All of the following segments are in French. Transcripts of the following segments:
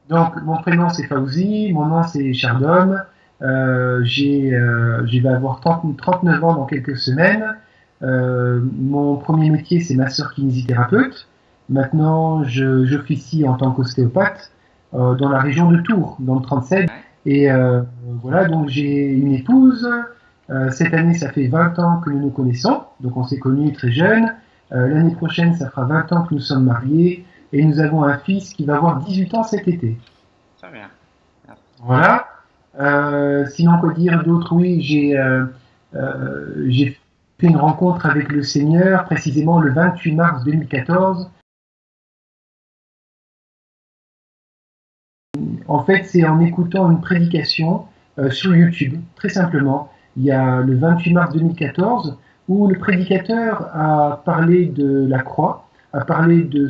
Donc, mon prénom c'est Fauzi, mon nom c'est Chardom. Je vais avoir 39 ans dans quelques semaines. Mon premier métier c'est masseur kinésithérapeute. Maintenant, j'officie en tant qu'ostéopathe dans la région de Tours, dans le 37. Et voilà, donc j'ai une épouse. Cette année, ça fait 20 ans que nous nous connaissons. Donc, on s'est connus très jeunes. L'année prochaine, ça fera 20 ans que nous sommes mariés. Et nous avons un fils qui va avoir 18 ans cet été. Très bien. Voilà. Sinon, quoi dire d'autre? Oui, j'ai fait une rencontre avec le Seigneur, précisément le 28 mars 2014. En fait, c'est en écoutant une prédication sur YouTube, très simplement. Il y a le 28 mars 2014 où le prédicateur a parlé de la croix, a parlé de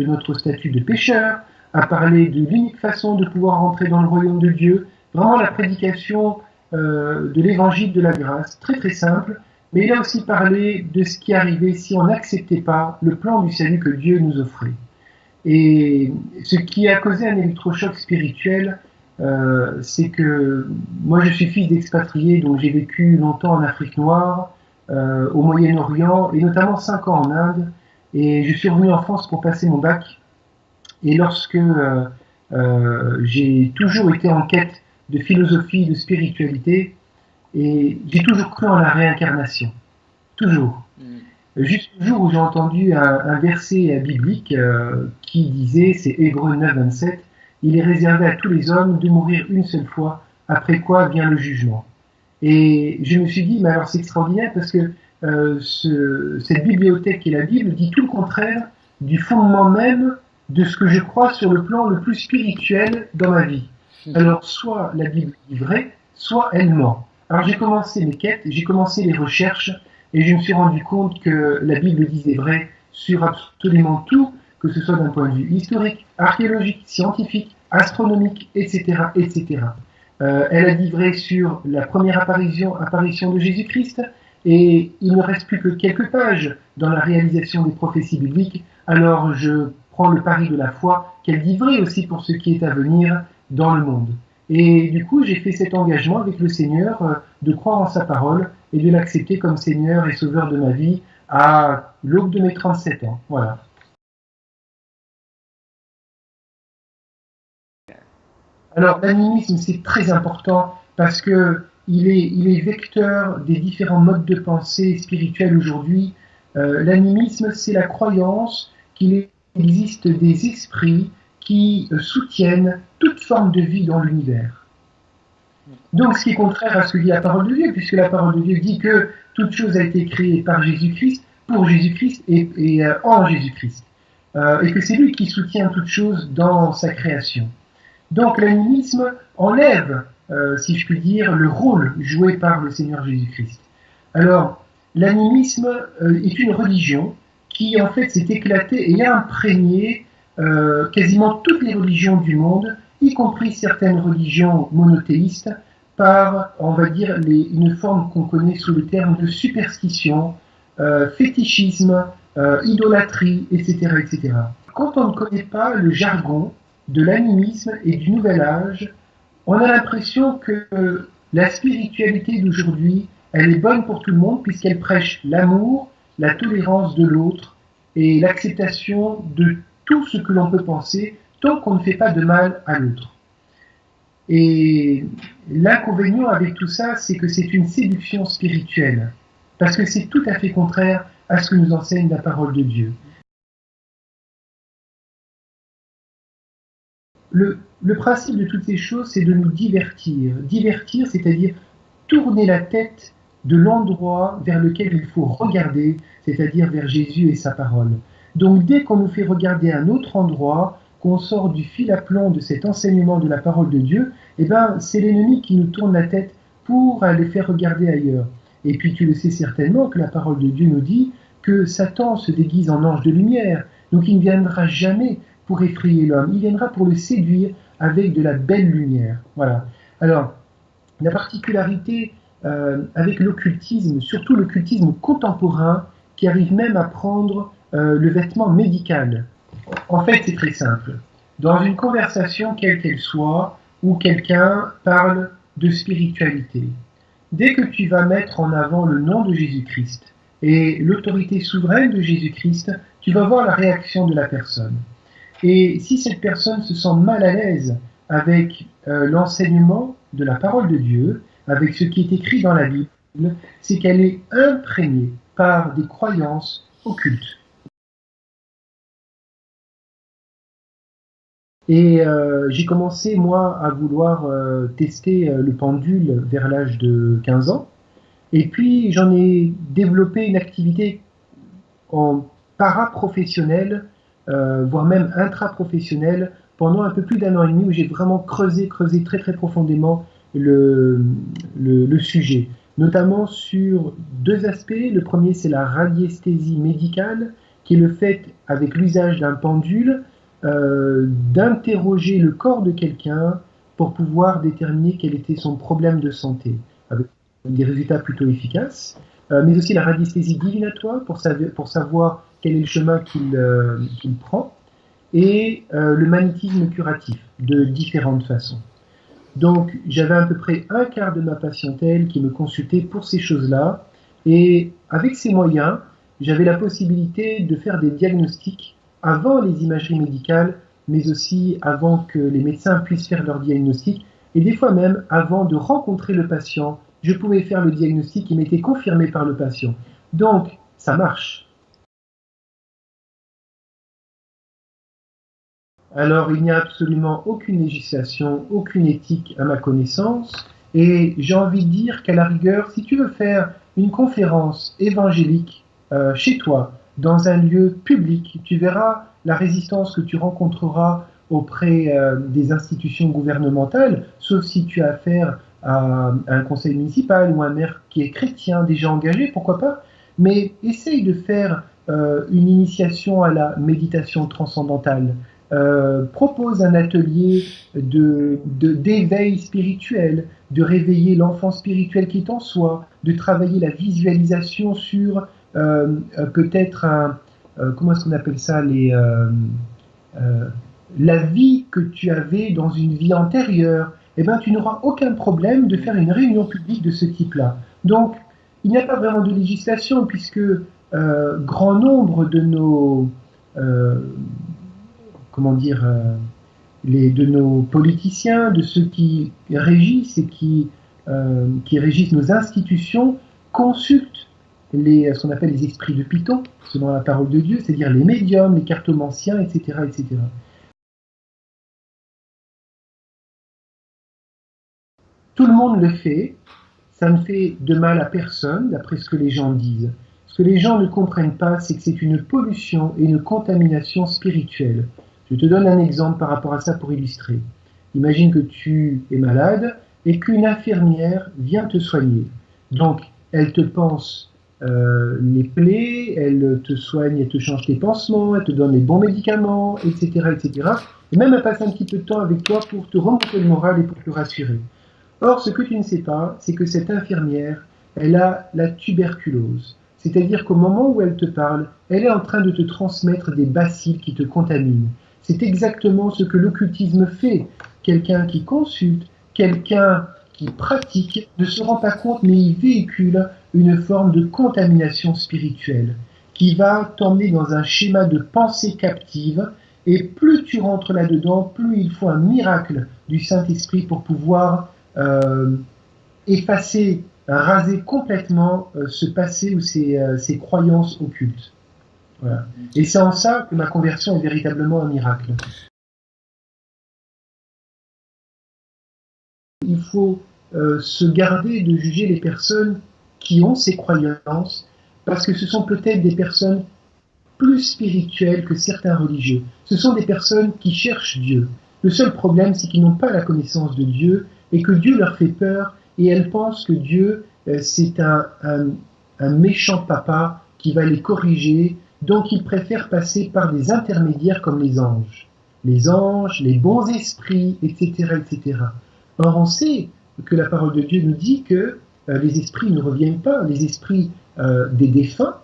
notre statut de pécheur, a parlé de l'unique façon de pouvoir rentrer dans le royaume de Dieu. Vraiment la prédication de l'évangile de la grâce, très très simple. Mais il a aussi parlé de ce qui arrivait si on n'acceptait pas le plan du salut que Dieu nous offrait. Et ce qui a causé un électrochoc spirituel, c'est que moi je suis fils d'expatriés, donc j'ai vécu longtemps en Afrique noire, au Moyen-Orient, et notamment 5 ans en Inde. Et je suis revenu en France pour passer mon bac. Et lorsque j'ai toujours été en quête de philosophie, de spiritualité, et j'ai toujours cru en la réincarnation. Toujours. Jusqu'au jour où j'ai entendu un verset biblique qui disait, c'est Hébreux 9, 27, il est réservé à tous les hommes de mourir une seule fois, après quoi vient le jugement. Et je me suis dit, mais alors c'est extraordinaire parce que cette bibliothèque qui est la Bible dit tout le contraire du fondement même de ce que je crois sur le plan le plus spirituel dans ma vie. Alors soit la Bible dit vrai, soit elle ment. Alors j'ai commencé mes quêtes, j'ai commencé les recherches, et je me suis rendu compte que la Bible disait vrai sur absolument tout, que ce soit d'un point de vue historique, archéologique, scientifique, astronomique, etc. etc. Elle a dit vrai sur la première apparition de Jésus-Christ, et il ne reste plus que quelques pages dans la réalisation des prophéties bibliques, alors je prends le pari de la foi qu'elle dit vrai aussi pour ce qui est à venir dans le monde. Et du coup, j'ai fait cet engagement avec le Seigneur de croire en sa parole et de l'accepter comme Seigneur et Sauveur de ma vie à l'aube de mes 37 ans. Voilà. Alors, l'animisme, c'est très important parce que il est vecteur des différents modes de pensée spirituels aujourd'hui. L'animisme, c'est la croyance qu'il existe des esprits qui soutiennent toute forme de vie dans l'univers. Donc, ce qui est contraire à ce que dit la parole de Dieu, puisque la parole de Dieu dit que toute chose a été créée par Jésus-Christ, pour Jésus-Christ et en Jésus-Christ. Et que c'est lui qui soutient toute chose dans sa création. Donc, l'animisme enlève, si je puis dire, le rôle joué par le Seigneur Jésus-Christ. Alors, l'animisme est une religion qui, en fait, s'est éclatée et a imprégné quasiment toutes les religions du monde, y compris certaines religions monothéistes, par, on va dire, une forme qu'on connaît sous le terme de superstition, fétichisme, idolâtrie, etc., etc. Quand on ne connaît pas le jargon de l'animisme et du nouvel âge, on a l'impression que la spiritualité d'aujourd'hui, elle est bonne pour tout le monde puisqu'elle prêche l'amour, la tolérance de l'autre et l'acceptation de tout ce que l'on peut penser tant qu'on ne fait pas de mal à l'autre. Et l'inconvénient avec tout ça, c'est que c'est une séduction spirituelle, parce que c'est tout à fait contraire à ce que nous enseigne la parole de Dieu. Le principe de toutes ces choses, c'est de nous divertir. Divertir, c'est-à-dire tourner la tête de l'endroit vers lequel il faut regarder, c'est-à-dire vers Jésus et sa parole. Donc dès qu'on nous fait regarder un autre endroit, qu'on sort du fil à plomb de cet enseignement de la parole de Dieu, eh ben, c'est l'ennemi qui nous tourne la tête pour les faire regarder ailleurs. Et puis tu le sais certainement que la parole de Dieu nous dit que Satan se déguise en ange de lumière, donc il ne viendra jamais pour effrayer l'homme, il viendra pour le séduire avec de la belle lumière. Voilà. Alors, la particularité avec l'occultisme, surtout l'occultisme contemporain, qui arrive même à prendre le vêtement médical. En fait, c'est très simple. dans une conversation quelle qu'elle soit, où quelqu'un parle de spiritualité. Dès que tu vas mettre en avant le nom de Jésus-Christ et l'autorité souveraine de Jésus-Christ, tu vas voir la réaction de la personne. Et si cette personne se sent mal à l'aise avec l'enseignement de la parole de Dieu, avec ce qui est écrit dans la Bible, c'est qu'elle est imprégnée par des croyances occultes. Et j'ai commencé, moi, à vouloir tester le pendule vers l'âge de 15 ans. Et puis, j'en ai développé une activité en paraprofessionnelle, voire même intraprofessionnelle, pendant un peu plus d'1 an et demi, où j'ai vraiment creusé très très profondément le sujet. Notamment sur 2 aspects. Le premier, c'est la radiesthésie médicale, qui est le fait, avec l'usage d'un pendule, d'interroger le corps de quelqu'un pour pouvoir déterminer quel était son problème de santé, avec des résultats plutôt efficaces, mais aussi la radiesthésie divinatoire pour savoir quel est le chemin qu'il prend, et le magnétisme curatif de différentes façons. Donc j'avais à peu près 1/4 de ma patientèle qui me consultait pour ces choses-là, et avec ces moyens, j'avais la possibilité de faire des diagnostics avant les imageries médicales, mais aussi avant que les médecins puissent faire leur diagnostic, et des fois même avant de rencontrer le patient, je pouvais faire le diagnostic qui m'était confirmé par le patient. Donc, ça marche. Alors, il n'y a absolument aucune législation, aucune éthique à ma connaissance, et j'ai envie de dire qu'à la rigueur, si tu veux faire une conférence évangélique chez toi, dans un lieu public, tu verras la résistance que tu rencontreras auprès des institutions gouvernementales, sauf si tu as affaire à un conseil municipal ou un maire qui est chrétien, déjà engagé, pourquoi pas, mais essaye de faire une initiation à la méditation transcendantale. Propose un atelier d'éveil spirituel, de réveiller l'enfant spirituel qui est en soi, de travailler la visualisation sur peut-être comment est-ce qu'on appelle ça, la vie que tu avais dans une vie antérieure. Eh bien, tu n'auras aucun problème de faire une réunion publique de ce type-là. Donc, il n'y a pas vraiment de législation puisque grand nombre de nos de nos politiciens, de ceux qui régissent et qui régissent nos institutions, consultent ce qu'on appelle les esprits de Python, selon la parole de Dieu, c'est-à-dire les médiums, les cartomanciens, etc., etc. Tout le monde le fait, ça ne fait de mal à personne, d'après ce que les gens disent. Ce que les gens ne comprennent pas, c'est que c'est une pollution et une contamination spirituelle. Je te donne un exemple par rapport à ça pour illustrer. Imagine que tu es malade et qu'une infirmière vient te soigner. Donc, elle te panse les plaies, elle te soigne, elle te change tes pansements, elle te donne les bons médicaments, etc., etc. Et même elle passe un petit peu de temps avec toi pour te remonter le moral et pour te rassurer. Or, ce que tu ne sais pas, c'est que cette infirmière, elle a la tuberculose. C'est-à-dire qu'au moment où elle te parle, elle est en train de te transmettre des bacilles qui te contaminent. C'est exactement ce que l'occultisme fait. Quelqu'un qui consulte, quelqu'un qui pratique, ne se rend pas compte, mais il véhicule une forme de contamination spirituelle qui va t'emmener dans un schéma de pensée captive. Et plus tu rentres là-dedans, plus il faut un miracle du Saint-Esprit pour pouvoir effacer, raser complètement ce passé ou ces croyances occultes. Voilà. Et c'est en ça que ma conversion est véritablement un miracle. Il faut se garder de juger les personnes qui ont ces croyances, parce que ce sont peut-être des personnes plus spirituelles que certains religieux. Ce sont des personnes qui cherchent Dieu. Le seul problème, c'est qu'ils n'ont pas la connaissance de Dieu et que Dieu leur fait peur et elles pensent que Dieu, c'est un méchant papa qui va les corriger. Donc ils préfèrent passer par des intermédiaires comme les anges, les bons esprits, etc., etc. Or on sait que la parole de Dieu nous dit que les esprits ne reviennent pas, les esprits des défunts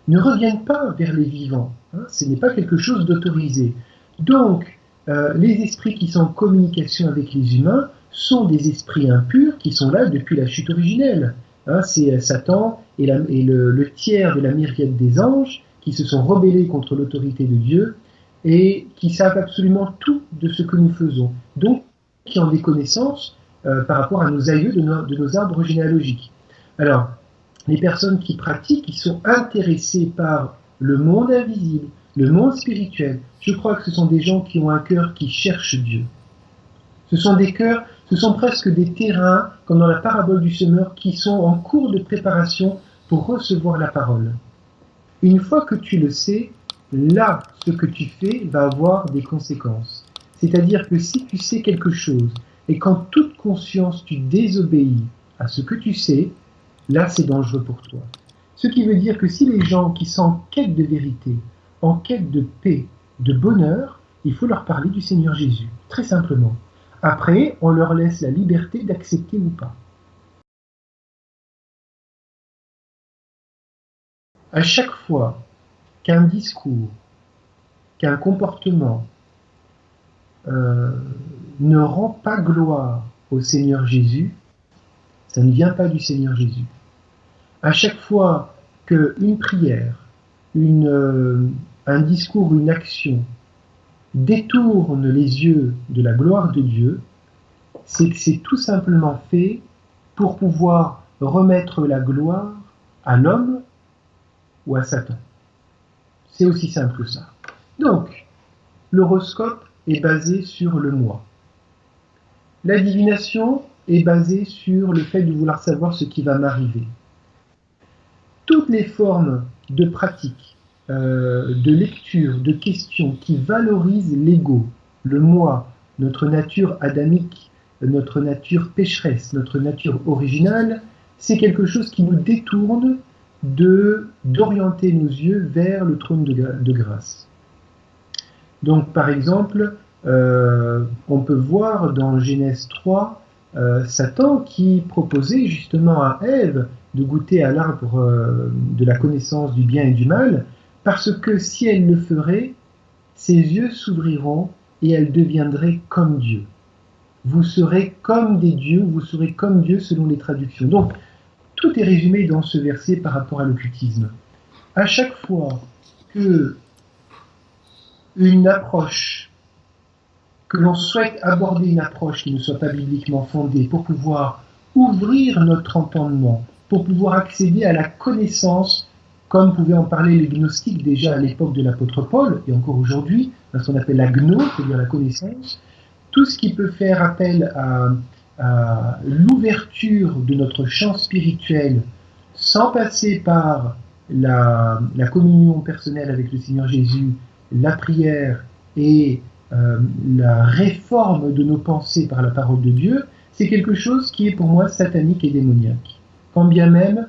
ne reviennent pas vers les vivants. Hein, ce n'est pas quelque chose d'autorisé. Donc les esprits qui sont en communication avec les humains sont des esprits impurs qui sont là depuis la chute originelle. Hein, c'est Satan et le tiers de la myriade des anges qui se sont rebellés contre l'autorité de Dieu et qui savent absolument tout de ce que nous faisons. Donc, qui ont des connaissances par rapport à nos aïeux de nos arbres généalogiques. Alors, les personnes qui pratiquent, qui sont intéressées par le monde invisible, le monde spirituel, je crois que ce sont des gens qui ont un cœur qui cherche Dieu. Ce sont des cœurs, ce sont presque des terrains, comme dans la parabole du semeur, qui sont en cours de préparation pour recevoir la parole. Une fois que tu le sais, là, ce que tu fais va avoir des conséquences. C'est-à-dire que si tu sais quelque chose, et qu'en toute conscience tu désobéis à ce que tu sais, là c'est dangereux pour toi. Ce qui veut dire que si les gens qui sont en quête de vérité, en quête de paix, de bonheur, il faut leur parler du Seigneur Jésus, très simplement. Après, on leur laisse la liberté d'accepter ou pas. À chaque fois qu'un discours, qu'un comportement ne rend pas gloire au Seigneur Jésus, ça ne vient pas du Seigneur Jésus. À chaque fois qu'une prière, un discours, une action détourne les yeux de la gloire de Dieu, c'est que c'est tout simplement fait pour pouvoir remettre la gloire à l'homme ou à Satan. C'est aussi simple que ça. Donc, l'horoscope est basé sur le moi. La divination est basée sur le fait de vouloir savoir ce qui va m'arriver. Toutes les formes de pratique, de lecture, de questions qui valorisent l'ego, le moi, notre nature adamique, notre nature pécheresse, notre nature originale, c'est quelque chose qui nous détourne d'orienter nos yeux vers le trône de grâce. Donc, par exemple, on peut voir dans Genèse 3, Satan qui proposait justement à Ève de goûter à l'arbre de la connaissance du bien et du mal, parce que si elle le ferait, ses yeux s'ouvriront et elle deviendrait comme Dieu. Vous serez comme des dieux, vous serez comme Dieu selon les traductions. Donc, tout est résumé dans ce verset par rapport à l'occultisme. À chaque fois que une approche, que l'on souhaite aborder une approche qui ne soit pas bibliquement fondée pour pouvoir ouvrir notre entendement, pour pouvoir accéder à la connaissance, comme pouvaient en parler les gnostiques déjà à l'époque de l'apôtre Paul, et encore aujourd'hui, dans ce qu'on appelle la gno, c'est-à-dire la connaissance, tout ce qui peut faire appel à l'ouverture de notre champ spirituel sans passer par la communion personnelle avec le Seigneur Jésus, la prière et la réforme de nos pensées par la parole de Dieu, c'est quelque chose qui est pour moi satanique et démoniaque. Quand bien même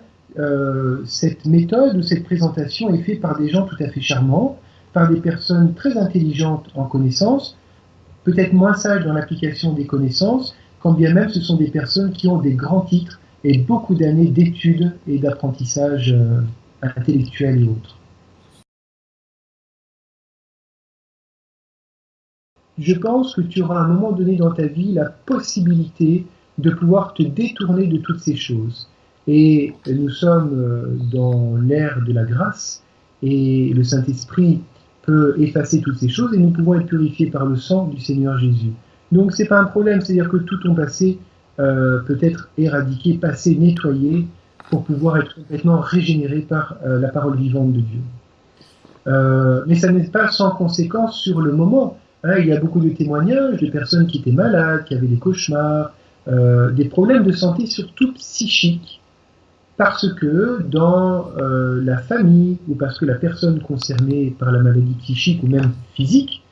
cette méthode ou cette présentation est faite par des gens tout à fait charmants, par des personnes très intelligentes en connaissance, peut-être moins sages dans l'application des connaissances, quand bien même ce sont des personnes qui ont des grands titres et beaucoup d'années d'études et d'apprentissage intellectuel et autres. Je pense que tu auras à un moment donné dans ta vie la possibilité de pouvoir te détourner de toutes ces choses. Et nous sommes dans l'ère de la grâce et le Saint-Esprit peut effacer toutes ces choses et nous pouvons être purifiés par le sang du Seigneur Jésus. Donc c'est pas un problème, c'est-à-dire que tout ton passé peut être éradiqué, passé, nettoyé pour pouvoir être complètement régénéré par la parole vivante de Dieu. Mais ça n'est pas sans conséquence sur le moment. Hein, il y a beaucoup de témoignages de personnes qui étaient malades, qui avaient des cauchemars, des problèmes de santé surtout psychiques, parce que dans la famille ou parce que la personne concernée par la maladie psychique ou même physique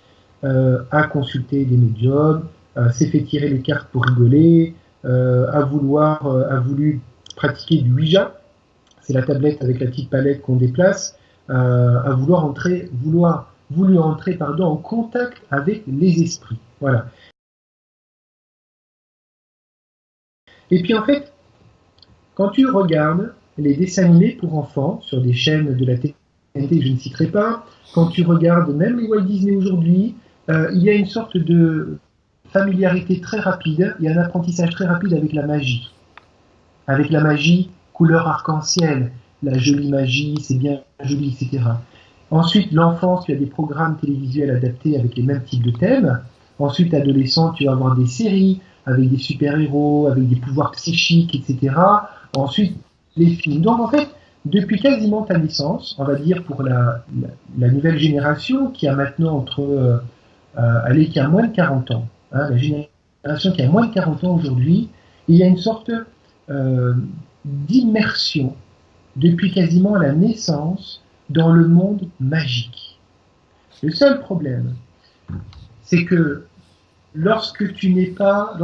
a consulté des médiums, s'est fait tirer les cartes pour rigoler, a voulu pratiquer du Ouija, c'est la tablette avec la petite palette qu'on déplace, a voulu entrer en contact avec les esprits. Voilà. Et puis en fait, quand tu regardes les dessins animés pour enfants sur des chaînes de la TNT que je ne citerai pas, quand tu regardes même les Walt Disney aujourd'hui, il y a une sorte de familiarité très rapide, il y a un apprentissage très rapide avec la magie couleur arc-en-ciel, la jolie magie, c'est bien joli, etc. Ensuite, l'enfance, tu as des programmes télévisuels adaptés avec les mêmes types de thèmes. Ensuite, adolescent, tu vas avoir des séries avec des super-héros, avec des pouvoirs psychiques, etc. Ensuite, les films. Donc, en fait, depuis quasiment ta naissance, on va dire pour la nouvelle génération qui a maintenant qui a moins de 40 ans, hein, la génération qui a moins de 40 ans aujourd'hui, il y a une sorte d'immersion depuis quasiment la naissance dans le monde magique. Le seul problème, c'est que lorsque tu n'as pas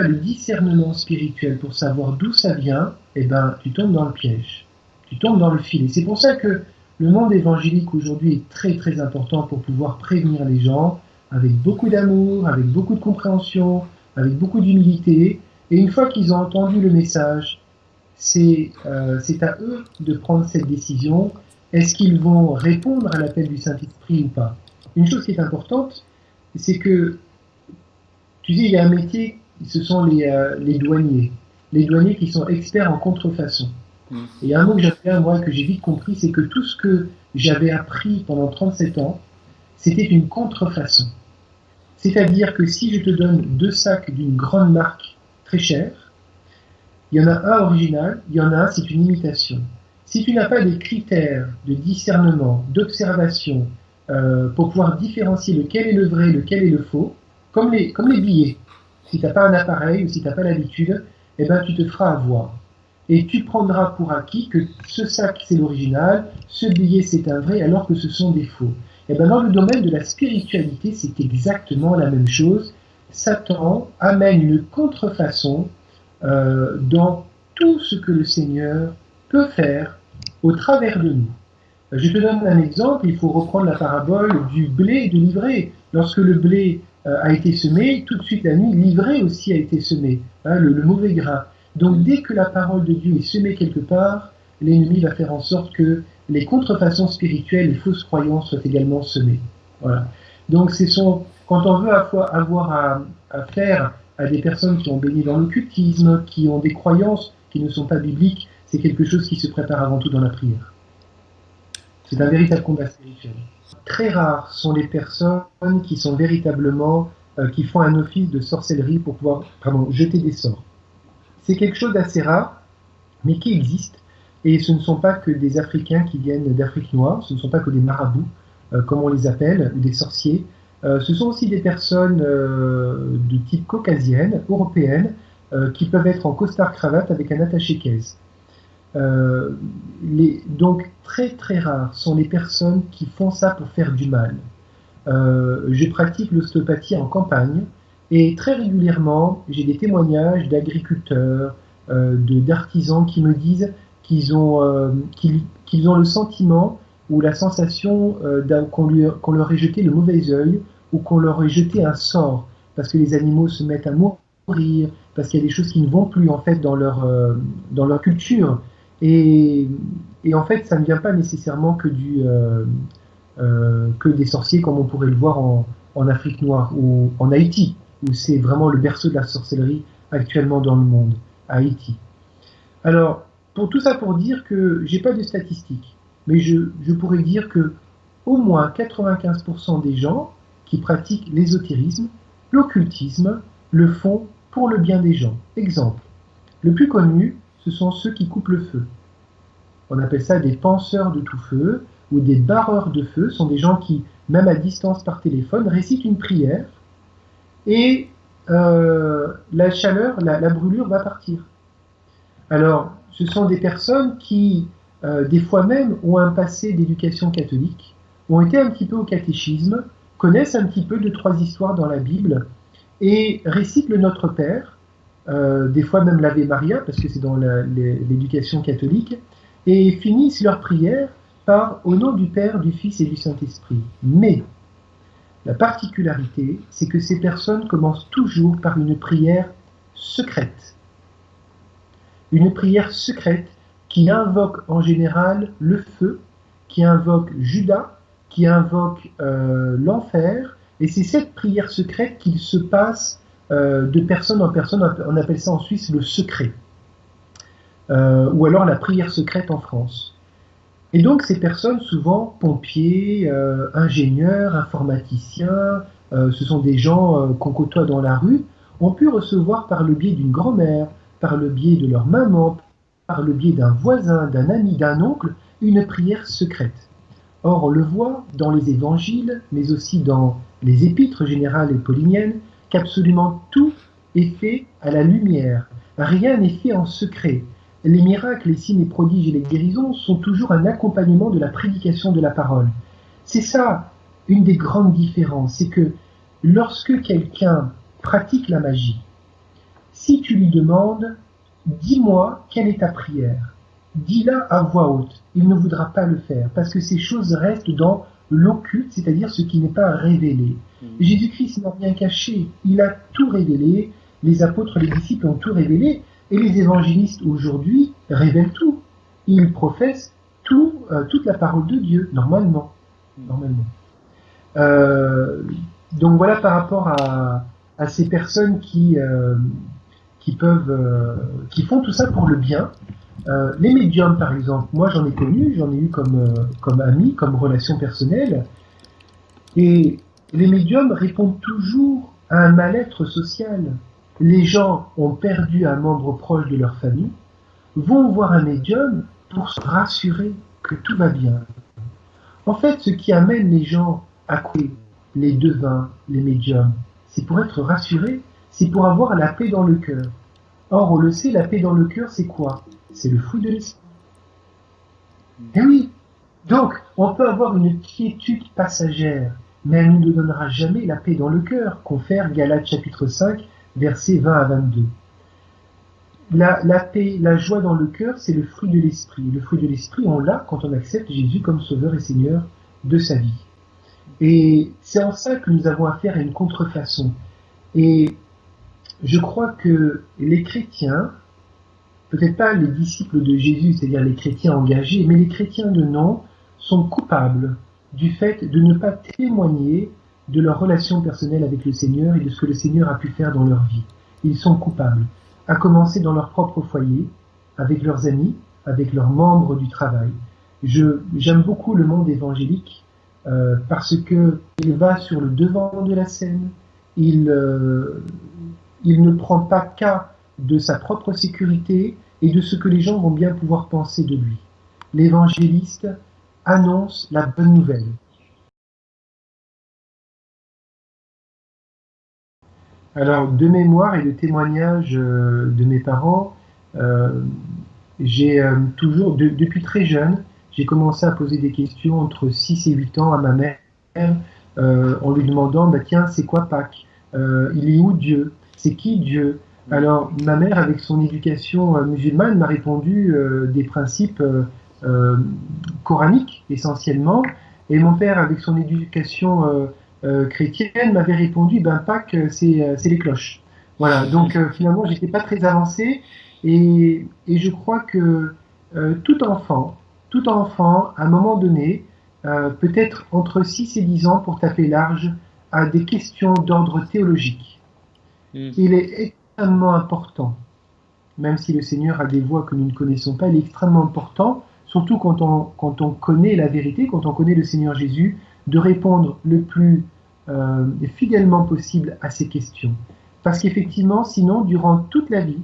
le discernement spirituel pour savoir d'où ça vient, eh ben, tu tombes dans le piège, tu tombes dans le filet. C'est pour ça que le monde évangélique aujourd'hui est très très important pour pouvoir prévenir les gens avec beaucoup d'amour, avec beaucoup de compréhension, avec beaucoup d'humilité. Et une fois qu'ils ont entendu le message, c'est à eux de prendre cette décision. Est-ce qu'ils vont répondre à l'appel du Saint-Esprit ou pas? Une chose qui est importante, c'est que, tu sais, il y a un métier, ce sont les douaniers. Les douaniers qui sont experts en contrefaçon. Et il y a un mot que j'avais bien, moi, que j'ai vite compris, c'est que tout ce que j'avais appris pendant 37 ans, c'était une contrefaçon. C'est-à-dire que si je te donne 2 sacs d'une grande marque très chère, il y en a un original, il y en a un, c'est une imitation. Si tu n'as pas des critères de discernement, d'observation, pour pouvoir différencier lequel est le vrai, lequel est le faux, comme les billets, si tu n'as pas un appareil ou si tu n'as pas l'habitude, eh ben, tu te feras avoir. Et tu prendras pour acquis que ce sac c'est l'original, ce billet c'est un vrai, alors que ce sont des faux. Et bien dans le domaine de la spiritualité, c'est exactement la même chose. Satan amène une contrefaçon dans tout ce que le Seigneur peut faire au travers de nous. Je te donne un exemple, il faut reprendre la parabole du blé et de l'ivraie. Lorsque le blé a été semé, tout de suite la nuit, l'ivraie aussi a été semé, hein, le mauvais grain. Donc dès que la parole de Dieu est semée quelque part, l'ennemi va faire en sorte que les contrefaçons spirituelles, les fausses croyances soient également semées. Voilà. Donc quand on veut avoir à faire à des personnes qui ont baigné dans l'occultisme, qui ont des croyances qui ne sont pas bibliques, c'est quelque chose qui se prépare avant tout dans la prière. C'est un véritable combat spirituel. Très rares sont les personnes qui sont véritablement, qui font un office de sorcellerie pour pouvoir jeter des sorts. C'est quelque chose d'assez rare, mais qui existe. Et ce ne sont pas que des Africains qui viennent d'Afrique noire, ce ne sont pas que des marabouts, comme on les appelle, ou des sorciers. Ce sont aussi des personnes de type caucasienne, européenne, qui peuvent être en costard-cravate avec un attaché-caisse. Donc très très rares sont les personnes qui font ça pour faire du mal. Je pratique l'ostéopathie en campagne et très régulièrement j'ai des témoignages d'agriculteurs, d'artisans qui me disent qu'ils ont le sentiment ou la sensation qu'on leur ait jeté le mauvais œil ou qu'on leur ait jeté un sort parce que les animaux se mettent à mourir, parce qu'il y a des choses qui ne vont plus en fait dans leur culture. Et en fait, ça ne vient pas nécessairement que des sorciers comme on pourrait le voir en Afrique noire ou en Haïti, où c'est vraiment le berceau de la sorcellerie actuellement dans le monde, Haïti. Alors, tout ça pour dire que j'ai pas de statistiques, mais je pourrais dire que au moins 95% des gens qui pratiquent l'ésotérisme, l'occultisme, le font pour le bien des gens. Exemple, le plus connu, ce sont ceux qui coupent le feu. On appelle ça des penseurs de tout feu ou des barreurs de feu. Ce sont des gens qui, même à distance par téléphone, récitent une prière et la chaleur, la brûlure va partir. Alors, ce sont des personnes qui, des fois même, ont un passé d'éducation catholique, ont été un petit peu au catéchisme, connaissent un petit peu 2-3 histoires dans la Bible et récitent le Notre Père, des fois même l'Ave Maria, parce que c'est dans l'éducation catholique, et finissent leur prière par « Au nom du Père, du Fils et du Saint-Esprit ». Mais la particularité, c'est que ces personnes commencent toujours par une prière secrète. Une prière secrète qui invoque en général le feu, qui invoque Judas, qui invoque l'enfer, Et c'est cette prière secrète qu'il se passe de personne en personne. On appelle ça en Suisse le secret. Ou alors la prière secrète en France. Et donc ces personnes, souvent pompiers, ingénieurs, informaticiens, ce sont des gens qu'on côtoie dans la rue, ont pu recevoir par le biais d'une grand-mère, par le biais de leur maman, par le biais d'un voisin, d'un ami, d'un oncle, une prière secrète. Or, on le voit dans les évangiles, mais aussi dans les épîtres générales et pauliniennes, qu'absolument tout est fait à la lumière. Rien n'est fait en secret. Les miracles, les signes, les prodiges et les guérisons sont toujours un accompagnement de la prédication de la parole. C'est ça, une des grandes différences, c'est que lorsque quelqu'un pratique la magie, si tu lui demandes « dis-moi quelle est ta prière », dis-la à voix haute, il ne voudra pas le faire, parce que ces choses restent dans l'occulte, c'est-à-dire ce qui n'est pas révélé. Jésus-Christ n'a rien caché, il a tout révélé, les apôtres, les disciples ont tout révélé, et les évangélistes aujourd'hui révèlent tout. Ils professent toute la parole de Dieu, normalement. Donc voilà par rapport à ces personnes qui font tout ça pour le bien. Les médiums, par exemple, moi j'en ai eu comme ami, comme relation personnelle, et les médiums répondent toujours à un mal-être social. Les gens ont perdu un membre proche de leur famille, vont voir un médium pour se rassurer que tout va bien. En fait, ce qui amène les gens à couper, les devins, les médiums, c'est pour être rassurés, c'est pour avoir la paix dans le cœur. Or, on le sait, la paix dans le cœur, c'est quoi? C'est le fruit de l'esprit. Eh oui. Donc, on peut avoir une quiétude passagère, mais elle ne nous donnera jamais la paix dans le cœur, confère Galates chapitre 5, versets 20 à 22. La paix, la joie dans le cœur, c'est le fruit de l'esprit. Le fruit de l'esprit, on l'a quand on accepte Jésus comme Sauveur et Seigneur de sa vie. Et c'est en ça que nous avons affaire à une contrefaçon. Et je crois que les chrétiens, peut-être pas les disciples de Jésus, c'est-à-dire les chrétiens engagés, mais les chrétiens de nom sont coupables du fait de ne pas témoigner de leur relation personnelle avec le Seigneur et de ce que le Seigneur a pu faire dans leur vie. Ils sont coupables, à commencer dans leur propre foyer, avec leurs amis, avec leurs membres du travail. J'aime beaucoup le monde évangélique parce que il va sur le devant de la scène, il ne prend pas cas de sa propre sécurité et de ce que les gens vont bien pouvoir penser de lui. L'évangéliste annonce la bonne nouvelle. Alors, de mémoire et de témoignage de mes parents, j'ai toujours, depuis très jeune, j'ai commencé à poser des questions entre 6 et 8 ans à ma mère, en lui demandant, tiens, c'est quoi Pâques? Il est où Dieu? C'est qui Dieu? Alors, ma mère, avec son éducation musulmane, m'a répondu des principes coraniques, essentiellement, et mon père, avec son éducation chrétienne, m'avait répondu, Pâques, c'est les cloches. Voilà, donc finalement, j'étais pas très avancé, et je crois que tout enfant, à un moment donné, peut-être entre 6 et 10 ans, pour taper large, a des questions d'ordre théologique. Il est extrêmement important, même si le Seigneur a des voies que nous ne connaissons pas, il est extrêmement important, surtout quand on connaît la vérité, quand on connaît le Seigneur Jésus, de répondre le plus fidèlement possible à ces questions. Parce qu'effectivement, sinon, durant toute la vie,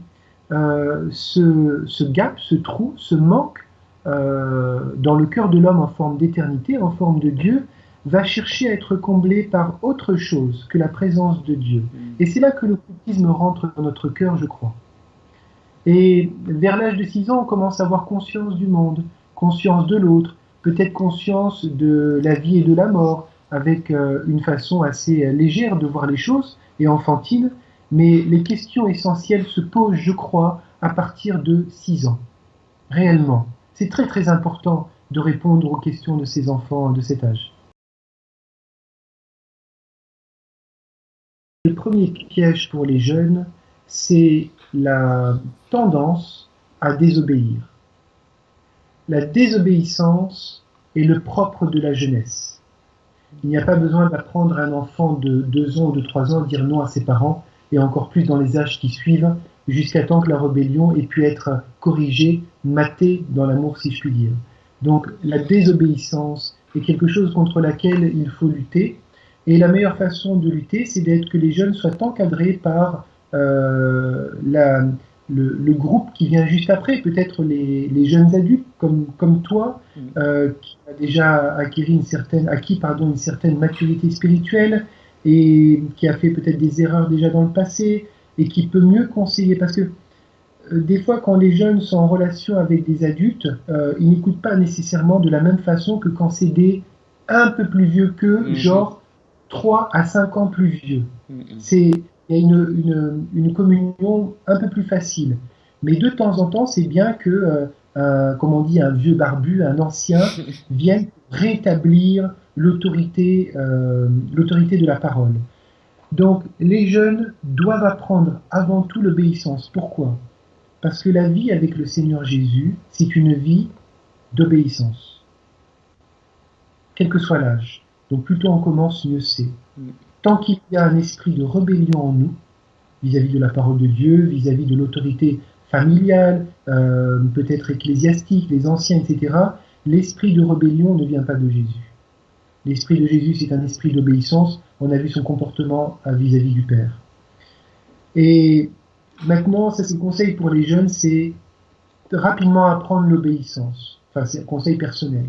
ce gap, ce trou, ce manque dans le cœur de l'homme en forme d'éternité, en forme de Dieu, va chercher à être comblé par autre chose que la présence de Dieu. Et c'est là que l'occultisme rentre dans notre cœur, je crois. Et vers l'âge de 6 ans, on commence à avoir conscience du monde, conscience de l'autre, peut-être conscience de la vie et de la mort, avec une façon assez légère de voir les choses et enfantine, mais les questions essentielles se posent, je crois, à partir de 6 ans. Réellement. C'est très très important de répondre aux questions de ces enfants de cet âge. Le premier piège pour les jeunes, c'est la tendance à désobéir. La désobéissance est le propre de la jeunesse. Il n'y a pas besoin d'apprendre à un enfant de 2 ans ou de 3 ans à dire non à ses parents, et encore plus dans les âges qui suivent, jusqu'à temps que la rébellion ait pu être corrigée, matée dans l'amour, si je puis dire. Donc la désobéissance est quelque chose contre laquelle il faut lutter, et la meilleure façon de lutter, c'est d'être que les jeunes soient encadrés par le groupe qui vient juste après, peut-être les jeunes adultes comme toi, qui a déjà acquis une certaine maturité spirituelle et qui a fait peut-être des erreurs déjà dans le passé et qui peut mieux conseiller. Parce que des fois, quand les jeunes sont en relation avec des adultes, ils n'écoutent pas nécessairement de la même façon que quand c'est des un peu plus vieux qu'eux, genre 3 à 5 ans plus vieux. Il y a une communion un peu plus facile. Mais de temps en temps, c'est bien que, comme on dit, un vieux barbu, un ancien, vienne rétablir l'autorité de la parole. Donc, les jeunes doivent apprendre avant tout l'obéissance. Pourquoi ? Parce que la vie avec le Seigneur Jésus, c'est une vie d'obéissance, quel que soit l'âge. Donc plus tôt on commence, mieux c'est. Tant qu'il y a un esprit de rébellion en nous, vis-à-vis de la parole de Dieu, vis-à-vis de l'autorité familiale, peut-être ecclésiastique, les anciens, etc., l'esprit de rébellion ne vient pas de Jésus. L'esprit de Jésus, c'est un esprit d'obéissance. On a vu son comportement vis-à-vis du Père. Et maintenant, ça c'est le conseil pour les jeunes, c'est de rapidement apprendre l'obéissance. Enfin, c'est un conseil personnel.